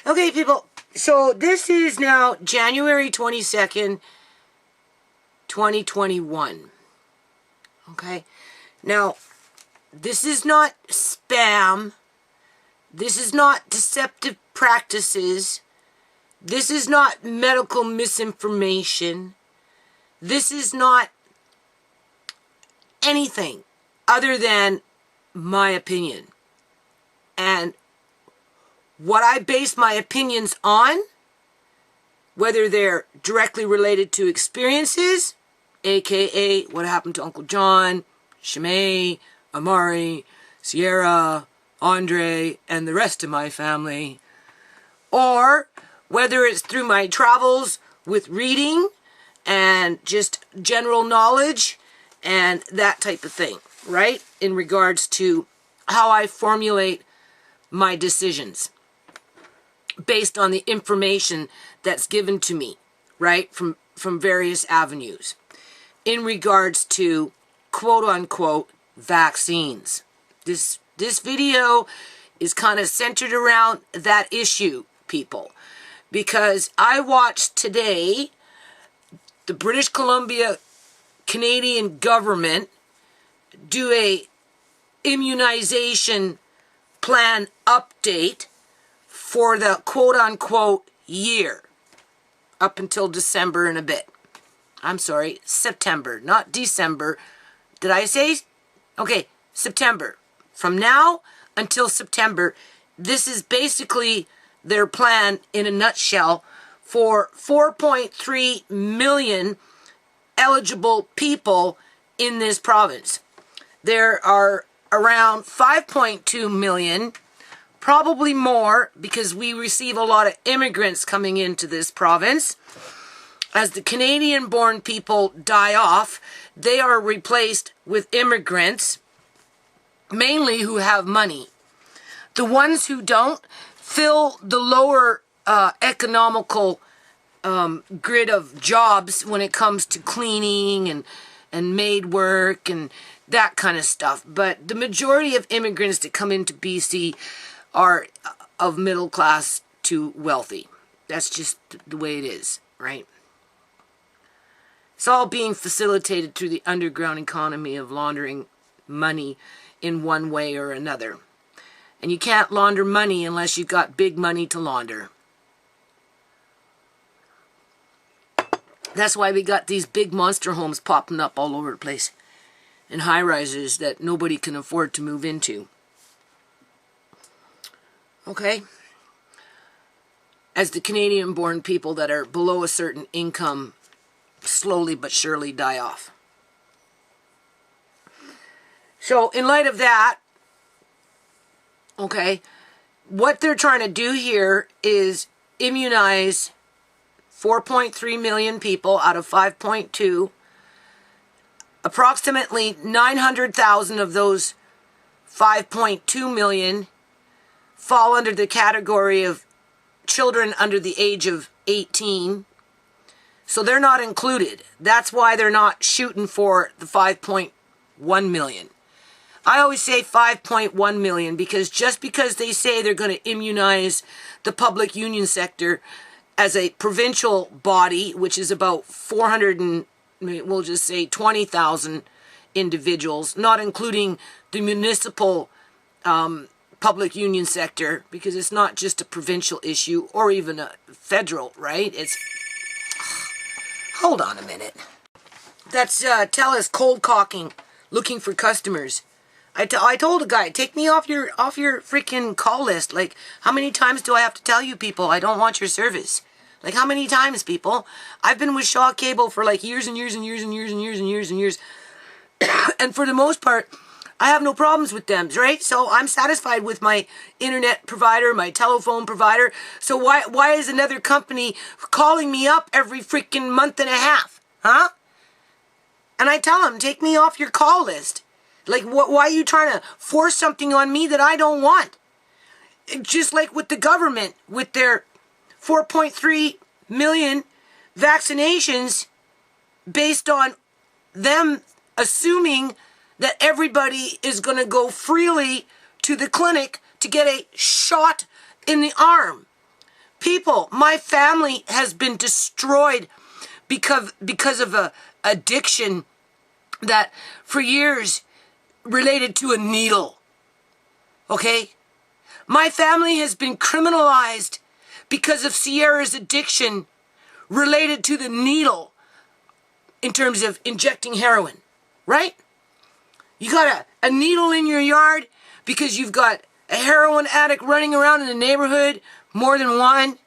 Okay, people, so this is now January 22nd, 2021. Okay? Now, this is not spam. This is not deceptive practices. This is not medical misinformation. This is not anything other than my opinion. And what I base my opinions on, whether they're directly related to experiences, aka what happened to Uncle John, ShaMay, Amari, Ciera, Andre, and the rest of my family, or whether it's through my travels with reading and just general knowledge and that type of thing, right? In regards to how I formulate my decisions based on the information that's given to me, right? From various avenues in regards to quote unquote vaccines. This video is kind of centered around that issue, people, because I watched today the British Columbia Canadian government do a immunization plan update for the quote-unquote year up until December and a bit. I'm sorry, September, not December. Did I say? Okay, September. From now until September, this is basically their plan in a nutshell for 4.3 million eligible people in this province. There are around 5.2 million, probably more, because we receive a lot of immigrants coming into this province. As the Canadian-born people die off, they are replaced with immigrants, mainly who have money. The ones who don't fill the lower economical grid of jobs when it comes to cleaning and maid work and that kind of stuff. But the majority of immigrants that come into BC are of middle class to wealthy. That's just the way it is, right? It's all being facilitated through the underground economy of laundering money in one way or another. And you can't launder money unless you've got big money to launder. That's why we got these big monster homes popping up all over the place, and high-rises that nobody can afford to move into. Okay? As the Canadian-born people that are below a certain income slowly but surely die off. So, in light of that, okay, what they're trying to do here is immunize 4.3 million people out of 5.2. Approximately 900,000 of those 5.2 million fall under the category of children under the age of 18. So they're not included. That's why they're not shooting for the 5.1 million. I always say 5.1 million because just because they say they're going to immunize the public union sector as a provincial body, which is about 400 and we'll just say 20,000 individuals, not including the municipal public union sector, because it's not just a provincial issue or even a federal, right? It's... Hold on a minute. That's TELUS cold caulking, looking for customers. I told a guy, take me off your freaking call list. Like, how many times do I have to tell you people I don't want your service? Like, how many times, people? I've been with Shaw Cable for like years and years and years and years and years and years and years. And for the most part, I have no problems with them, right? So I'm satisfied with my internet provider, my telephone provider. So why is another company calling me up every freaking month and a half? Huh? And I tell them, take me off your call list. Like, why are you trying to force something on me that I don't want? Just like with the government, with their 4.3 million vaccinations based on them assuming that everybody is going to go freely to the clinic to get a shot in the arm. People, my family has been destroyed because of a addiction that for years related to a needle. Okay? My family has been criminalized because of Ciera's addiction related to the needle in terms of injecting heroin, right? You got a needle in your yard because you've got a heroin addict running around in the neighborhood, more than one,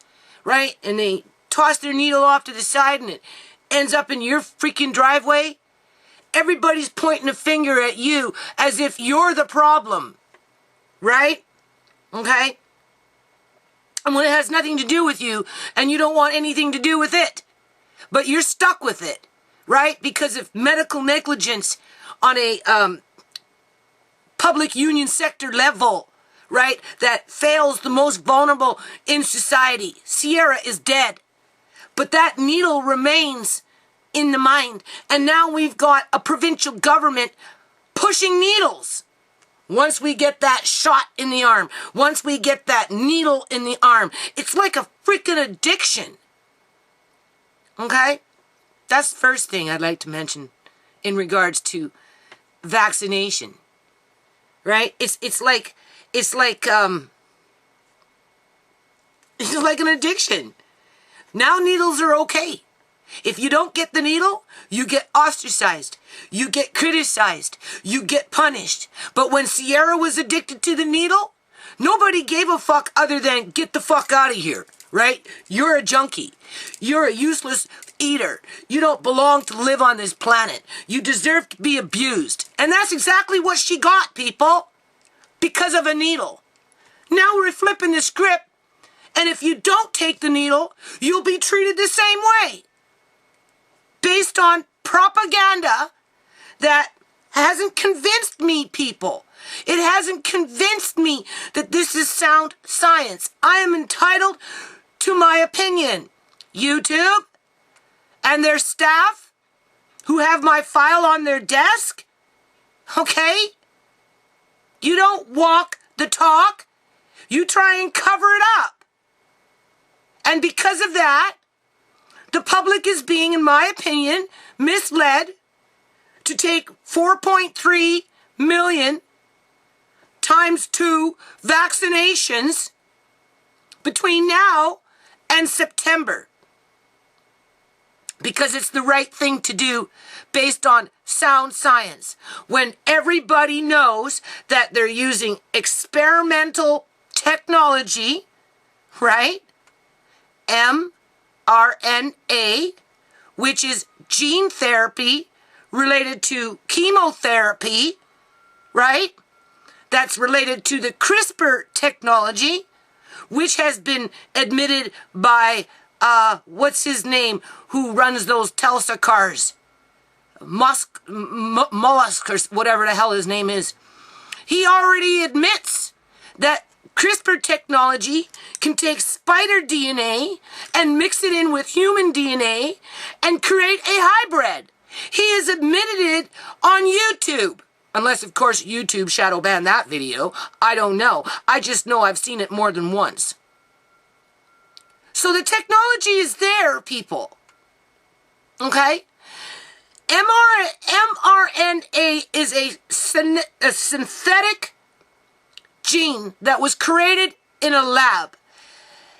right? And they toss their needle off to the side and it ends up in your freaking driveway. Everybody's pointing a finger at you as if you're the problem, right? Okay? And when it has nothing to do with you and you don't want anything to do with it, but you're stuck with it, right? Because of medical negligence on a public union sector level, right? That fails the most vulnerable in society. Ciera is dead. But that needle remains in the mind. And now we've got a provincial government pushing needles. Once we get that shot in the arm, once we get that needle in the arm, it's like a freaking addiction. Okay? That's the first thing I'd like to mention in regards to vaccination. Right? It's like an addiction. Now needles are okay. If you don't get the needle, you get ostracized. You get criticized. You get punished. But when Ciera was addicted to the needle, nobody gave a fuck other than get the fuck out of here, right? You're a junkie. You're a useless eater. You don't belong to live on this planet. You deserve to be abused. And that's exactly what she got, people. Because of a needle. Now we're flipping the script. And if you don't take the needle, you'll be treated the same way. Based on propaganda that hasn't convinced me, people. It hasn't convinced me that this is sound science. I am entitled to my opinion. YouTube and their staff who have my file on their desk, okay? You don't walk the talk. You try and cover it up. And because of that, the public is being, in my opinion, misled to take 4.3 million times 2 vaccinations between now and September. Because it's the right thing to do based on sound science. When everybody knows that they're using experimental technology, right? mRNA, which is gene therapy related to chemotherapy, right? That's related to the CRISPR technology, which has been admitted by, what's his name, who runs those Tesla cars? Mollusk, or whatever the hell his name is. He already admits that CRISPR technology can take spider DNA and mix it in with human DNA and create a hybrid. He has admitted it on YouTube. Unless, of course, YouTube shadow banned that video. I don't know. I just know I've seen it more than once. So the technology is there, people. Okay? mRNA is a synthetic gene that was created in a lab.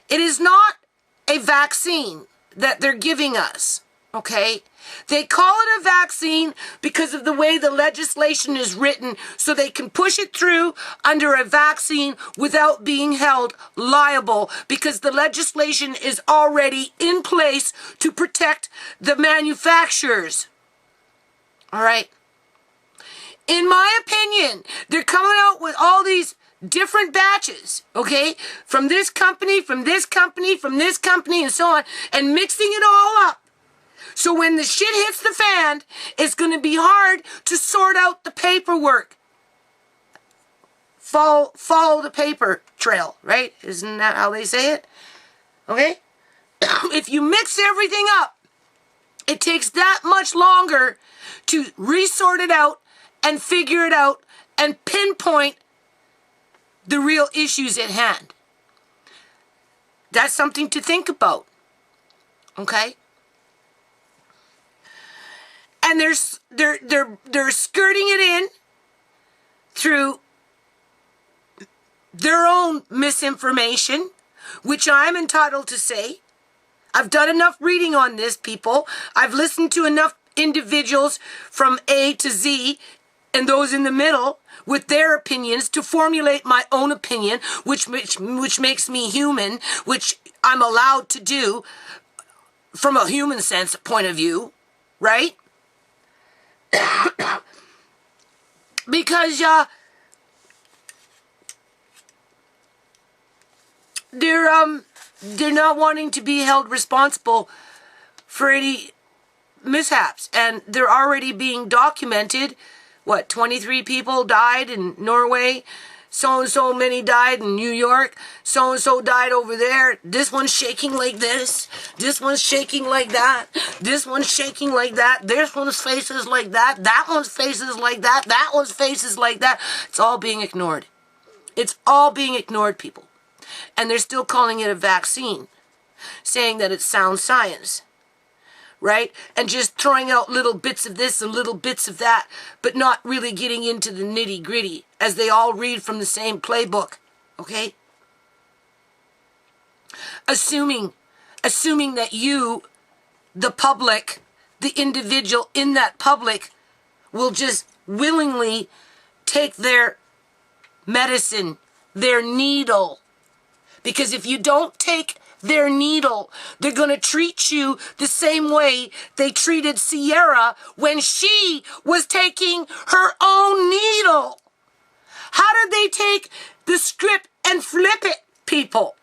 It is not a vaccine that they're giving us, okay? They call it a vaccine because of the way the legislation is written so they can push it through under a vaccine without being held liable because the legislation is already in place to protect the manufacturers. All right? In my opinion, they're coming out with all these different batches, okay? From this company, from this company, from this company, and so on, and mixing it all up. So when the shit hits the fan, it's going to be hard to sort out the paperwork. Follow the paper trail, right? Isn't that how they say it? Okay? If you mix everything up, it takes that much longer to resort it out and figure it out and pinpoint the real issues at hand. That's something to think about. Okay? And they're skirting it in through their own misinformation, which I'm entitled to say. I've done enough reading on this, people. I've listened to enough individuals from A to Z and those in the middle with their opinions to formulate my own opinion, which makes me human, which I'm allowed to do from a human sense point of view, right? Because they're not wanting to be held responsible for any mishaps, and they're already being documented. 23 people died in Norway, so many died in New York, so died over there, this one's shaking like this one's shaking like that, this one's shaking like that, this one's face is like that one's face is like that one's face is like that. It's all being ignored. It's all being ignored, people. And they're still calling it a vaccine, saying that it's sound science, right? And just throwing out little bits of this and little bits of that, but not really getting into the nitty-gritty, as they all read from the same playbook, okay? Assuming that you, the public, the individual in that public, will just willingly take their medicine, their needle. Because if you don't take their needle, they're going to treat you the same way they treated Ciera when she was taking her own needle. How did they take the script and flip it, people?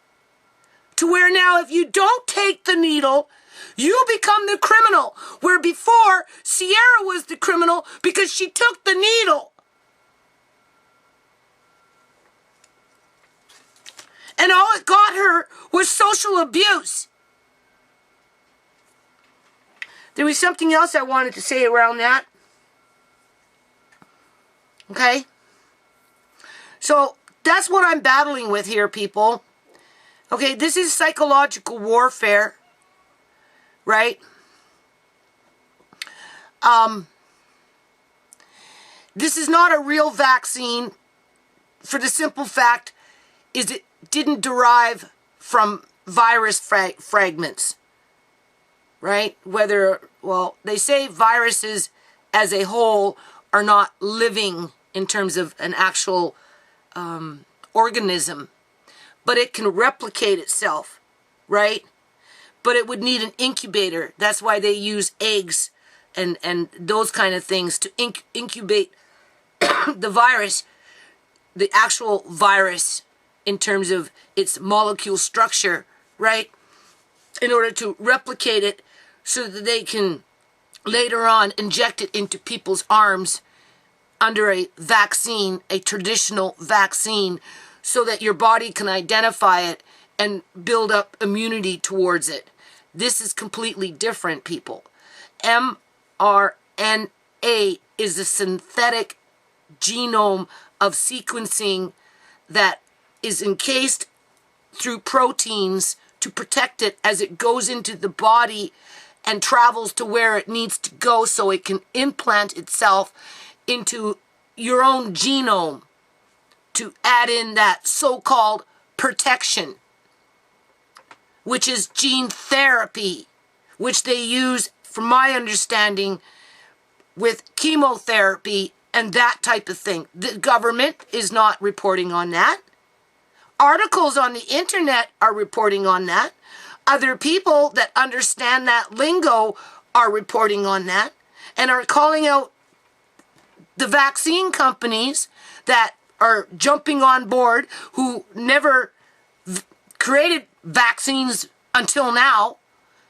To where now if you don't take the needle, you become the criminal. Where before, Ciera was the criminal because she took the needle. And all it got her was social abuse. There was something else I wanted to say around that. Okay? So that's what I'm battling with here, people. Okay, this is psychological warfare, right? This is not a real vaccine for the simple fact is it didn't derive from virus fragments, right? They say viruses as a whole are not living in terms of an actual organism, but it can replicate itself, right? But it would need an incubator. That's why they use eggs and those kind of things to incubate the virus, the actual virus, in terms of its molecule structure, right? In order to replicate it so that they can later on inject it into people's arms under a vaccine, a traditional vaccine, so that your body can identify it and build up immunity towards it. This is completely different, people. mRNA is a synthetic genome of sequencing that is encased through proteins to protect it as it goes into the body and travels to where it needs to go so it can implant itself into your own genome to add in that so-called protection, which is gene therapy, which they use, from my understanding, with chemotherapy and that type of thing. The government is not reporting on that. Articles on the internet are reporting on that. Other people that understand that lingo are reporting on that and are calling out the vaccine companies that are jumping on board, who never created vaccines until now,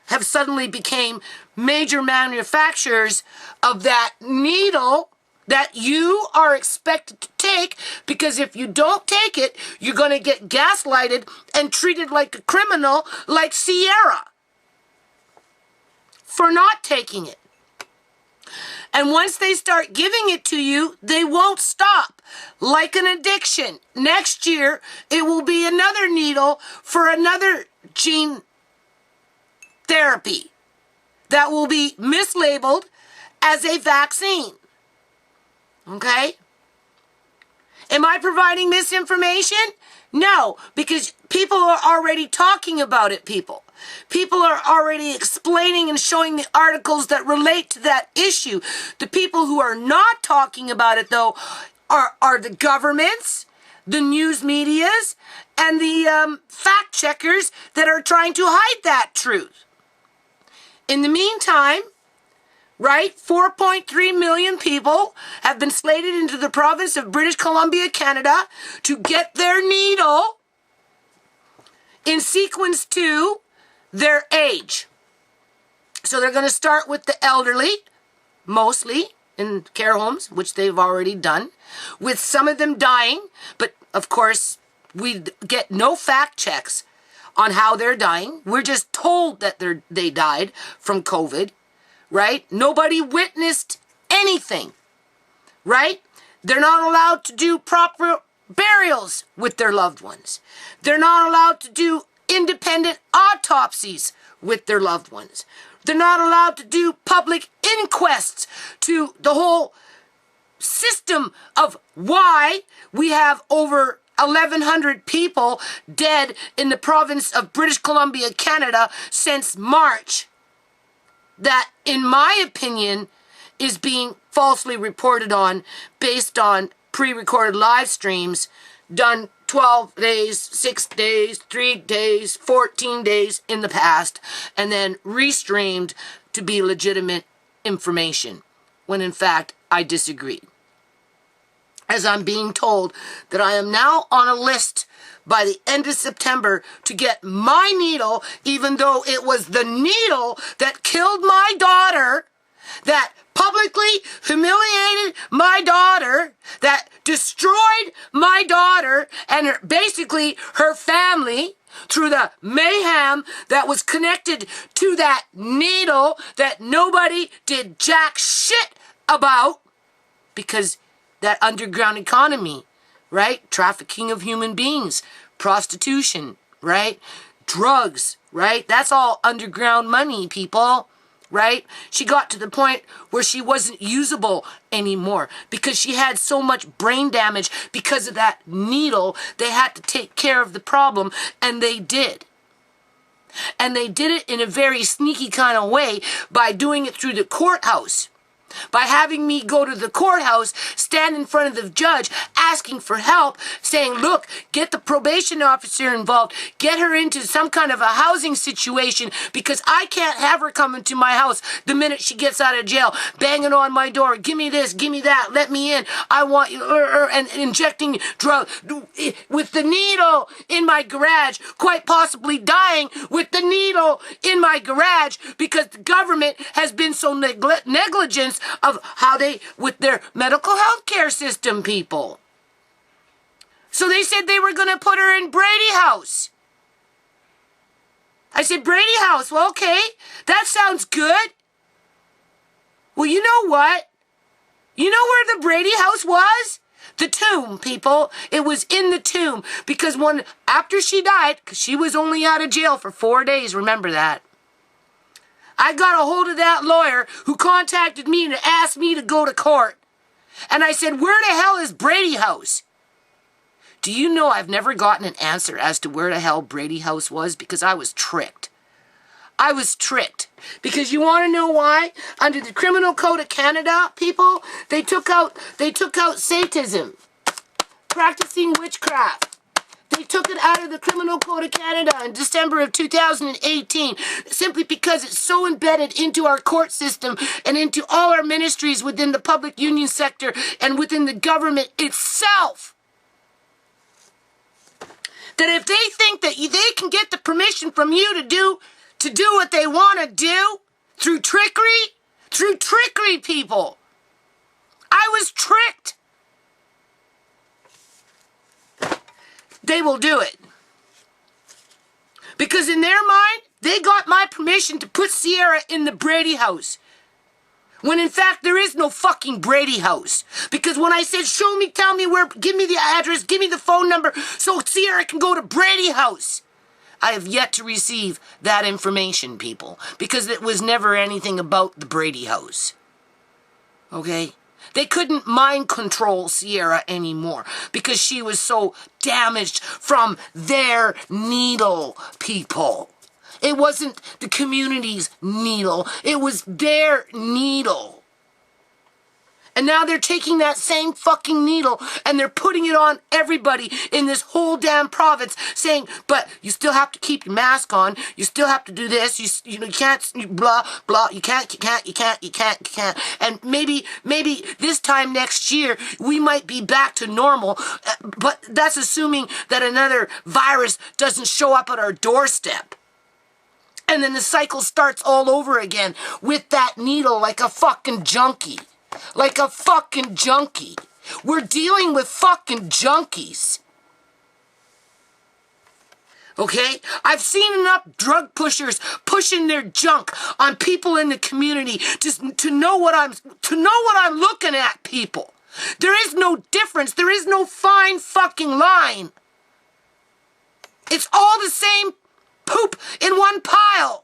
have suddenly became major manufacturers of that needle that you are expected to take, because if you don't take it, you're going to get gaslighted and treated like a criminal, like Ciera, for not taking it. And once they start giving it to you, they won't stop. Like an addiction. Next year, it will be another needle for another gene therapy that will be mislabeled as a vaccine. Okay? Am I providing misinformation? No, because people are already talking about it, people. People are already explaining and showing the articles that relate to that issue. The people who are not talking about it, though, are the governments, the news medias, and the fact checkers that are trying to hide that truth. In the meantime, right, 4.3 million people have been slated into the province of British Columbia, Canada, to get their needle in sequence to their age. So they're going to start with the elderly, mostly in care homes, which they've already done, with some of them dying, but of course we get no fact checks on how they're dying. We're just told that they died from COVID, right? Nobody witnessed anything, right? They're not allowed to do proper burials with their loved ones. They're not allowed to do independent autopsies with their loved ones. They're not allowed to do public inquests to the whole system of why we have over 1,100 people dead in the province of British Columbia, Canada since March. That, in my opinion, is being falsely reported on based on pre-recorded live streams done 12 days, 6 days, 3 days, 14 days in the past, and then restreamed to be legitimate information, when in fact I disagree. As I'm being told that I am now on a list by the end of September to get my needle, even though it was the needle that killed my daughter, that publicly humiliated my daughter, that destroyed my daughter and basically her family through the mayhem that was connected to that needle that nobody did jack shit about, because that underground economy, right? Trafficking of human beings, prostitution, right? Drugs, right? That's all underground money, people, right? She got to the point where she wasn't usable anymore because she had so much brain damage because of that needle. They had to take care of the problem, and they did. And they did it in a very sneaky kind of way by doing it through the courthouse. By having me go to the courthouse, stand in front of the judge, asking for help, saying, look, get the probation officer involved, get her into some kind of a housing situation, because I can't have her coming to my house the minute she gets out of jail, banging on my door, give me this, give me that, let me in, I want you, and injecting drugs with the needle in my garage, quite possibly dying with the needle in my garage, because the government has been so negligent of how they, with their medical health care system, people. So they said they were going to put her in Brady House. I said, Brady House, well, okay, that sounds good. Well, you know what? You know where the Brady House was? The tomb, people. It was in the tomb, because after she died, because she was only out of jail for 4 days, remember that. I got a hold of that lawyer who contacted me and asked me to go to court. And I said, where the hell is Brady House? Do you know I've never gotten an answer as to where the hell Brady House was? Because I was tricked. I was tricked. Because you want to know why? Under the Criminal Code of Canada, people, they took out Satanism, practicing witchcraft. They took it out of the Criminal Code of Canada in December of 2018, simply because it's so embedded into our court system and into all our ministries within the public union sector and within the government itself, that if they think that they can get the permission from you to do what they want to do through trickery, people. I was tricked. They will do it. Because in their mind, they got my permission to put Ciera in the Brady House. When in fact, there is no fucking Brady House. Because when I said, show me, tell me where, give me the address, give me the phone number, so Ciera can go to Brady House, I have yet to receive that information, people, because it was never anything about the Brady house. Okay? They couldn't mind control Ciera anymore because she was so damaged from their needle, people. It wasn't the community's needle. It was their needle. And now they're taking that same fucking needle and they're putting it on everybody in this whole damn province, saying, but you still have to keep your mask on. You still have to do this. You can't, blah, blah. You can't. And maybe this time next year, we might be back to normal. But that's assuming that another virus doesn't show up at our doorstep. And then the cycle starts all over again with that needle like a fucking junkie. Like a fucking junkie. We're dealing with fucking junkies. Okay? I've seen enough drug pushers pushing their junk on people in the community to know what I'm looking at, people. There is no difference. There is no fine fucking line. It's all the same poop in one pile.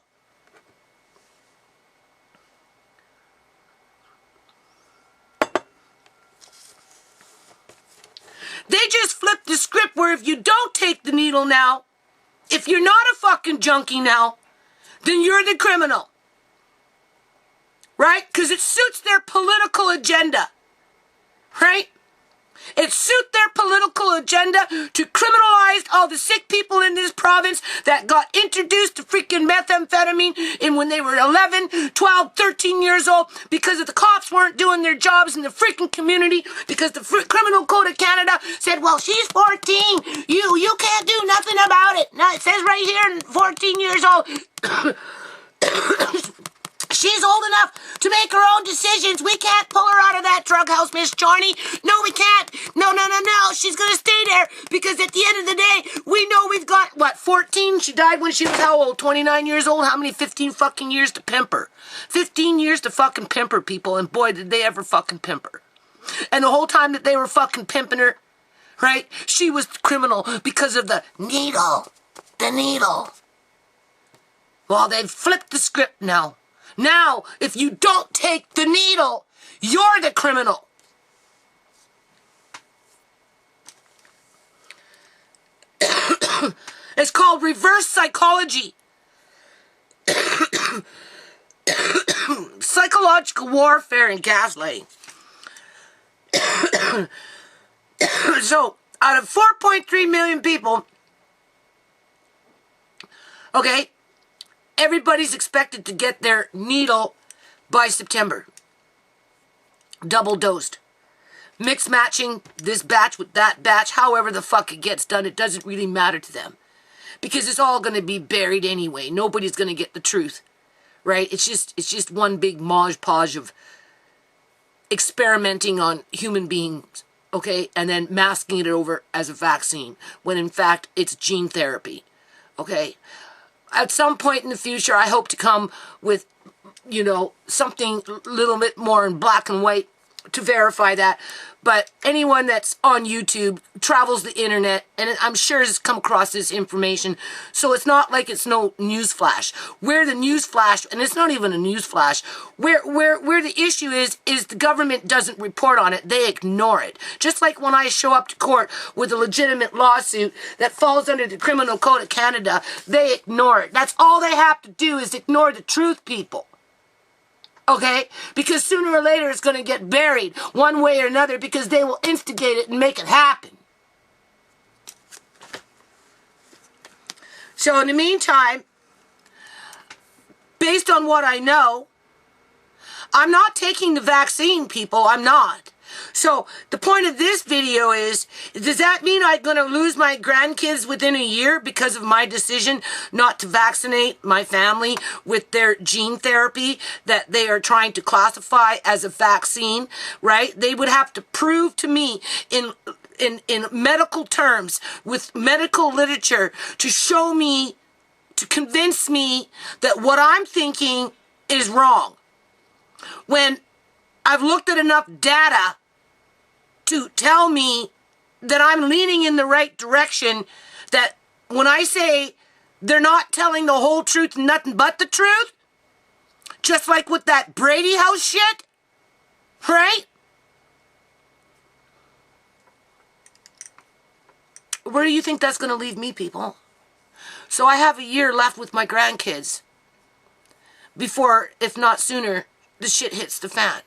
They just flipped the script where if you don't take the needle now, if you're not a fucking junkie now, then you're the criminal. Right? Because it suits their political agenda. Right? It suits their political agenda to criminalize all the sick people in this province that got introduced to freaking methamphetamine when they were 11, 12, 13 years old because the cops weren't doing their jobs in the freaking community because the Criminal Code of Canada said, well, she's 14. You can't do nothing about it. Now, it says right here, 14 years old. She's old enough to make her own decisions. We can't pull her out of that drug house, Miss Johnny. No, we can't. No. She's going to stay there because at the end of the day, we know we've got, 14? She died when she was how old? 29 years old? How many 15 fucking years to pimp her? 15 years to fucking pimp her, people, and boy, did they ever fucking pimp her. And the whole time that they were fucking pimping her, right, she was criminal because of the needle. The needle. Well, they've flipped the script now. Now, if you don't take the needle, you're the criminal. It's called reverse psychology. Psychological warfare and gaslighting. So, out of 4.3 million people, okay, everybody's expected to get their needle by September. Double dosed. Mix matching this batch with that batch, however the fuck it gets done, it doesn't really matter to them. Because it's all going to be buried anyway. Nobody's going to get the truth. Right? It's just one big modge podge of experimenting on human beings. Okay? And then masking it over as a vaccine. When in fact, it's gene therapy. Okay? At some point in the future, I hope to come with, something a little bit more in black and white to verify that. But anyone that's on YouTube travels the internet, and I'm sure has come across this information. So it's not like it's no news flash. Where the news flash, and it's not even a news flash, where the issue is the government doesn't report on it. They ignore it. Just like when I show up to court with a legitimate lawsuit that falls under the Criminal Code of Canada, they ignore it. That's all they have to do is ignore the truth, people. Okay? Because sooner or later it's going to get buried one way or another because they will instigate it and make it happen. So in the meantime, based on what I know, I'm not taking the vaccine, people. I'm not. So the point of this video is, does that mean I'm going to lose my grandkids within a year because of my decision not to vaccinate my family with their gene therapy that they are trying to classify as a vaccine, right? They would have to prove to me in medical terms, with medical literature, to show me, to convince me that what I'm thinking is wrong. When I've looked at enough data to tell me that I'm leaning in the right direction, that when I say They're not telling the whole truth and nothing but the truth. Just like with that Brady House shit. Right? Where do you think that's going to leave me, people? So I have a year left with my grandkids before, if not sooner, the shit hits the fan.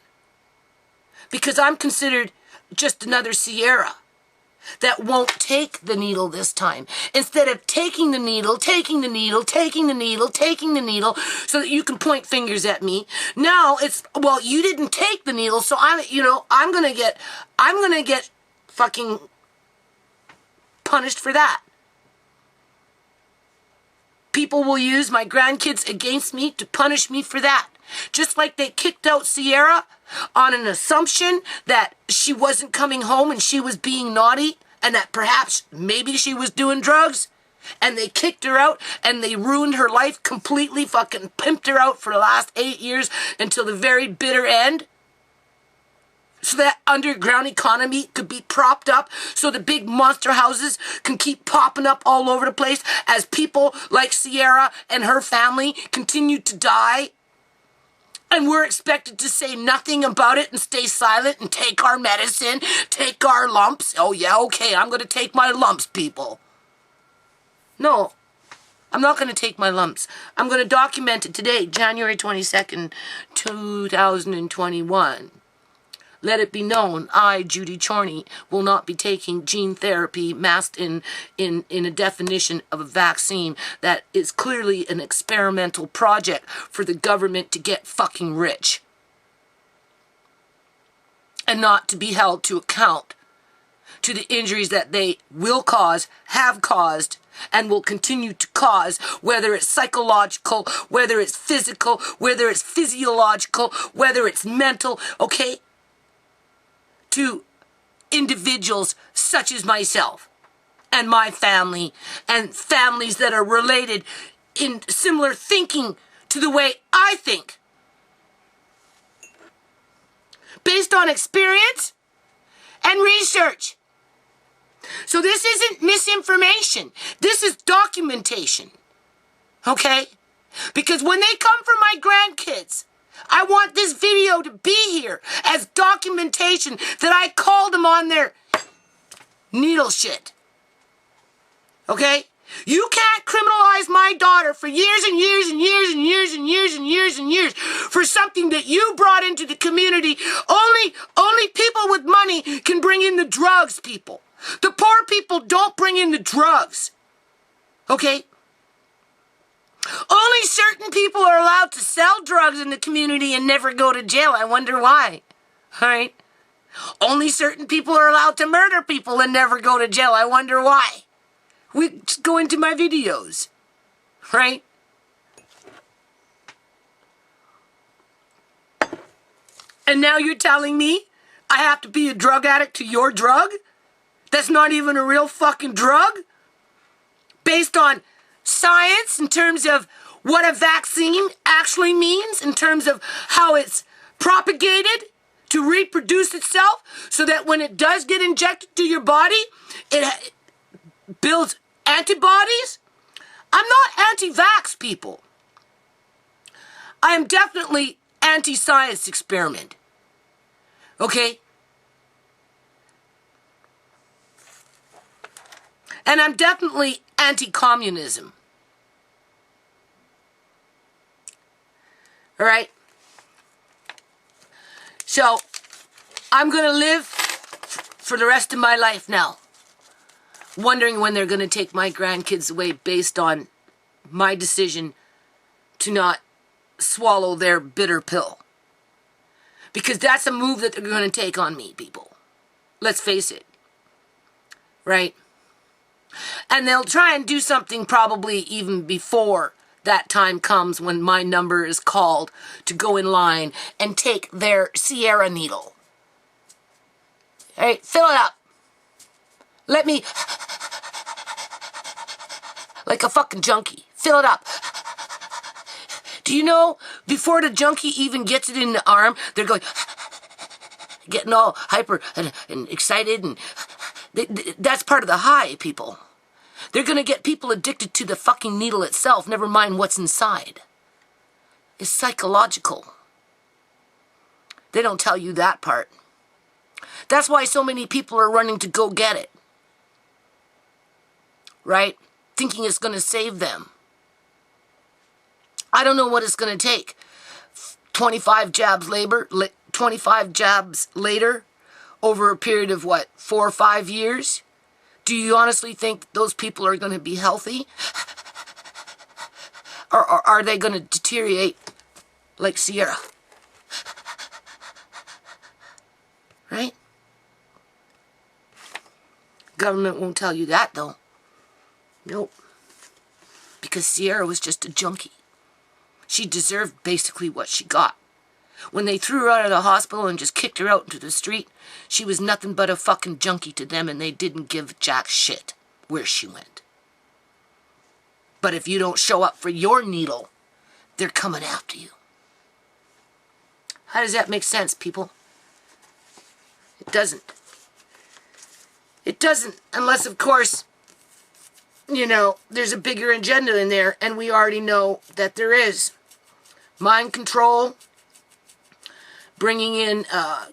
Because I'm considered just another Ciera that won't take the needle this time. Instead of taking the needle, taking the needle, taking the needle, taking the needle, so that you can point fingers at me. Now it's, well, you didn't take the needle, so I'm gonna get fucking punished for that. People will use my grandkids against me to punish me for that. Just like they kicked out Ciera on an assumption that she wasn't coming home and she was being naughty and that perhaps maybe she was doing drugs, and they kicked her out and they ruined her life completely, fucking pimped her out for the last 8 years until the very bitter end, so that underground economy could be propped up, so the big monster houses can keep popping up all over the place as people like Ciera and her family continue to die. And we're expected to say nothing about it and stay silent and take our medicine, take our lumps. Oh yeah, okay, I'm going to take my lumps, people. No, I'm not going to take my lumps. I'm going to document it today, January 22nd, 2021. Let it be known, I, Judy Chorney, will not be taking gene therapy masked in a definition of a vaccine that is clearly an experimental project for the government to get fucking rich. And not to be held to account to the injuries that they will cause, have caused, and will continue to cause, whether it's psychological, whether it's physical, whether it's physiological, whether it's mental, okay? To individuals such as myself and my family and families that are related in similar thinking to the way I think. Based on experience and research. So this isn't misinformation. This is documentation. Okay? Because when they come for my grandkids, I want this video to be here as documentation that I called them on their needle shit. Okay? You can't criminalize my daughter for years and years and years and years and years and years and years for something that you brought into the community. Only people with money can bring in the drugs, people. The poor people don't bring in the drugs. Okay? Only certain people are allowed to sell drugs in the community and never go to jail. I wonder why. All right? Only certain people are allowed to murder people and never go to jail. I wonder why. We just go into my videos. Right? And now you're telling me I have to be a drug addict to your drug? That's not even a real fucking drug? Based on science, in terms of what a vaccine actually means, in terms of how it's propagated to reproduce itself, so that when it does get injected to your body, it builds antibodies. I'm not anti-vax, people. I am definitely anti-science experiment. Okay? And I'm definitely anti-communism. All right? So, I'm going to live for the rest of my life now, wondering when they're going to take my grandkids away based on my decision to not swallow their bitter pill. Because that's a move that they're going to take on me, people. Let's face it. Right? And they'll try and do something probably even before that time comes when my number is called to go in line and take their Ciera needle. All right, fill it up. Let me, like a fucking junkie, fill it up. Do you know, before the junkie even gets it in the arm, they're going, getting all hyper and excited, and that's part of the high, people. They're going to get people addicted to the fucking needle itself, never mind what's inside. It's psychological. They don't tell you that part. That's why so many people are running to go get it. Right? Thinking it's going to save them. I don't know what it's going to take. 25 jabs later, over a period of what, 4 or 5 years? Do you honestly think those people are going to be healthy? Or are they going to deteriorate like Ciera? Right? Government won't tell you that, though. Nope. Because Ciera was just a junkie. She deserved basically what she got. When they threw her out of the hospital and just kicked her out into the street, she was nothing but a fucking junkie to them, and they didn't give jack shit where she went. But if you don't show up for your needle, they're coming after you. How does that make sense, people? It doesn't. It doesn't, unless, of course, you know, there's a bigger agenda in there, and we already know that there is. Mind control, bringing in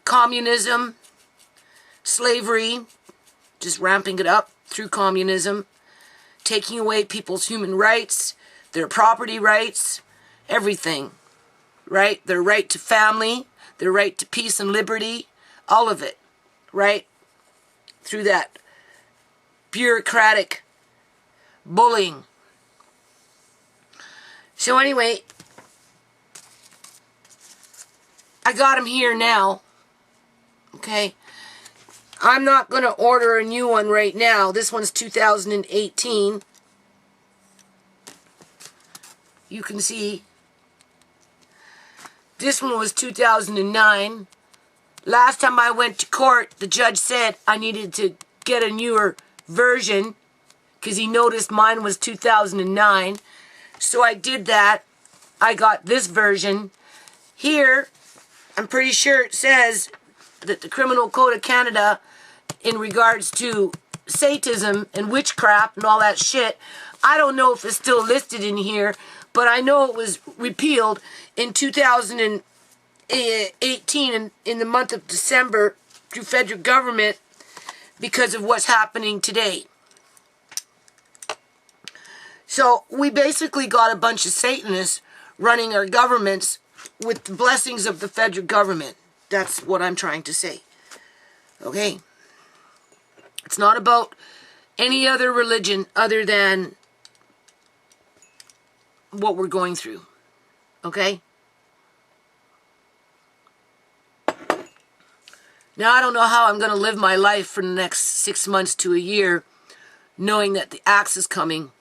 communism, slavery, just ramping it up through communism, taking away people's human rights, their property rights, everything, right? Their right to family, their right to peace and liberty, all of it, right? Through that bureaucratic bullying. So anyway, I got him here now. Okay. I'm not going to order a new one right now. This one's 2018. You can see. This one was 2009. Last time I went to court, the judge said I needed to get a newer version because he noticed mine was 2009. So I did that. I got this version. Here, I'm pretty sure it says that the Criminal Code of Canada, in regards to Satanism and witchcraft and all that shit, I don't know if it's still listed in here, but I know it was repealed in 2018 in the month of December through federal government because of what's happening today. So we basically got a bunch of Satanists running our governments with the blessings of the federal government. That's what I'm trying to say. Okay? It's not about any other religion other than what we're going through. Okay? Now, I don't know how I'm going to live my life for the next 6 months to a year, knowing that the axe is coming.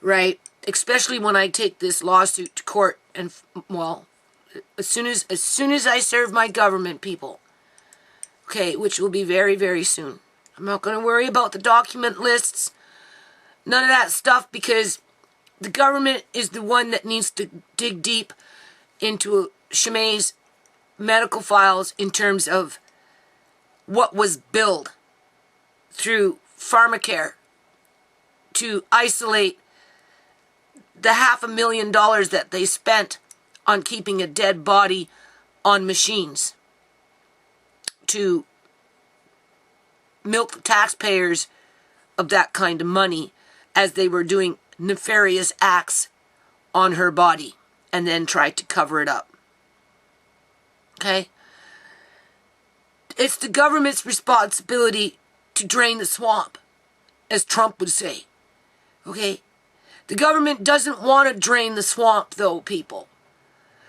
Right? Especially when I take this lawsuit to court and, well, as soon as I serve my government, people. Okay, which will be very, very soon. I'm not going to worry about the document lists. None of that stuff, because the government is the one that needs to dig deep into ShaMay's medical files in terms of what was billed through pharmacare to isolate the $500,000 that they spent on keeping a dead body on machines to milk the taxpayers of that kind of money as they were doing nefarious acts on her body and then tried to cover it up. Okay? It's the government's responsibility to drain the swamp, as Trump would say. Okay? The government doesn't want to drain the swamp, though, people.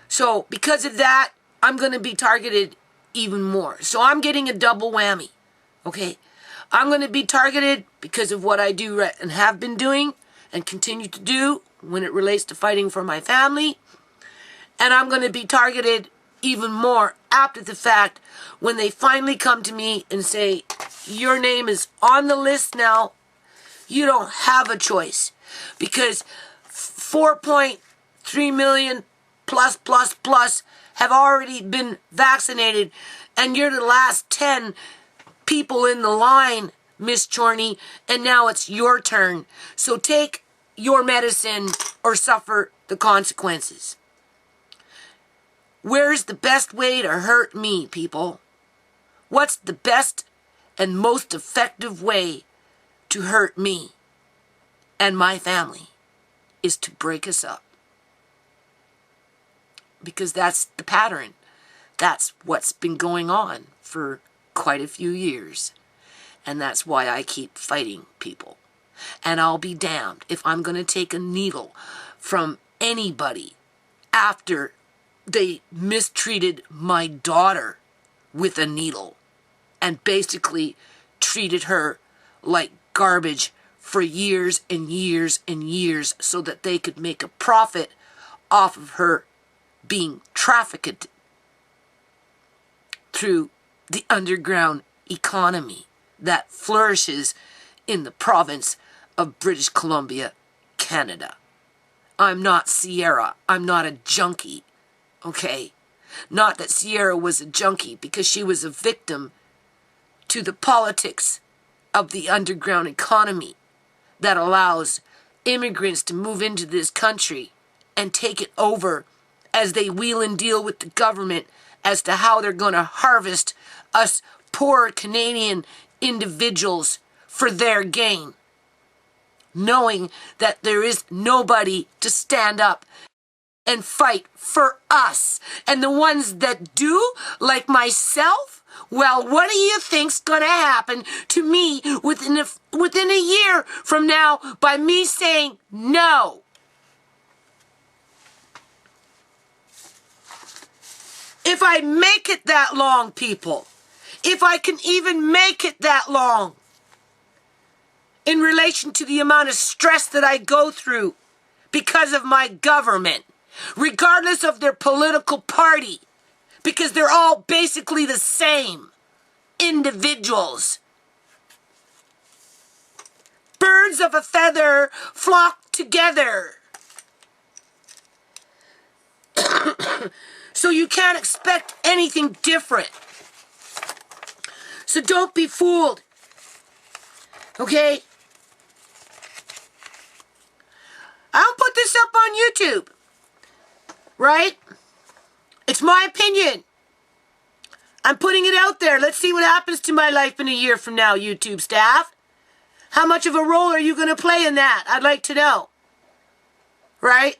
So, because of that, I'm going to be targeted even more. So, I'm getting a double whammy. Okay? I'm going to be targeted because of what I do and have been doing and continue to do when it relates to fighting for my family. And I'm going to be targeted even more after the fact when they finally come to me and say, your name is on the list now. You don't have a choice. Because 4.3 million plus have already been vaccinated, and you're the last 10 people in the line Miss Chorney, and now it's your turn. So take your medicine or suffer the consequences. Where's the best way to hurt me, people? What's the best and most effective way to hurt me and my family? Is to break us up. Because that's the pattern. That's what's been going on for quite a few years. And that's why I keep fighting people. And I'll be damned if I'm going to take a needle from anybody after they mistreated my daughter with a needle and basically treated her like garbage for years and years and years so that they could make a profit off of her being trafficked through the underground economy that flourishes in the province of British Columbia, Canada. I'm not Ciera. I'm not a junkie, okay? Not that Ciera was a junkie, because she was a victim to the politics of the underground economy that allows immigrants to move into this country and take it over as they wheel and deal with the government as to how they're going to harvest us poor Canadian individuals for their gain, knowing that there is nobody to stand up and fight for us. And the ones that do, like myself, well, what do you think's going to happen to me within a year from now by me saying no? If I make it that long, people, if I can even make it that long, in relation to the amount of stress that I go through because of my government, regardless of their political party, because they're all basically the same individuals. Birds of a feather flock together. So you can't expect anything different. So don't be fooled. Okay? I'll put this up on YouTube. Right? It's my opinion. I'm putting it out there. Let's see what happens to my life in a year from now, YouTube staff. How much of a role are you going to play in that? I'd like to know. Right?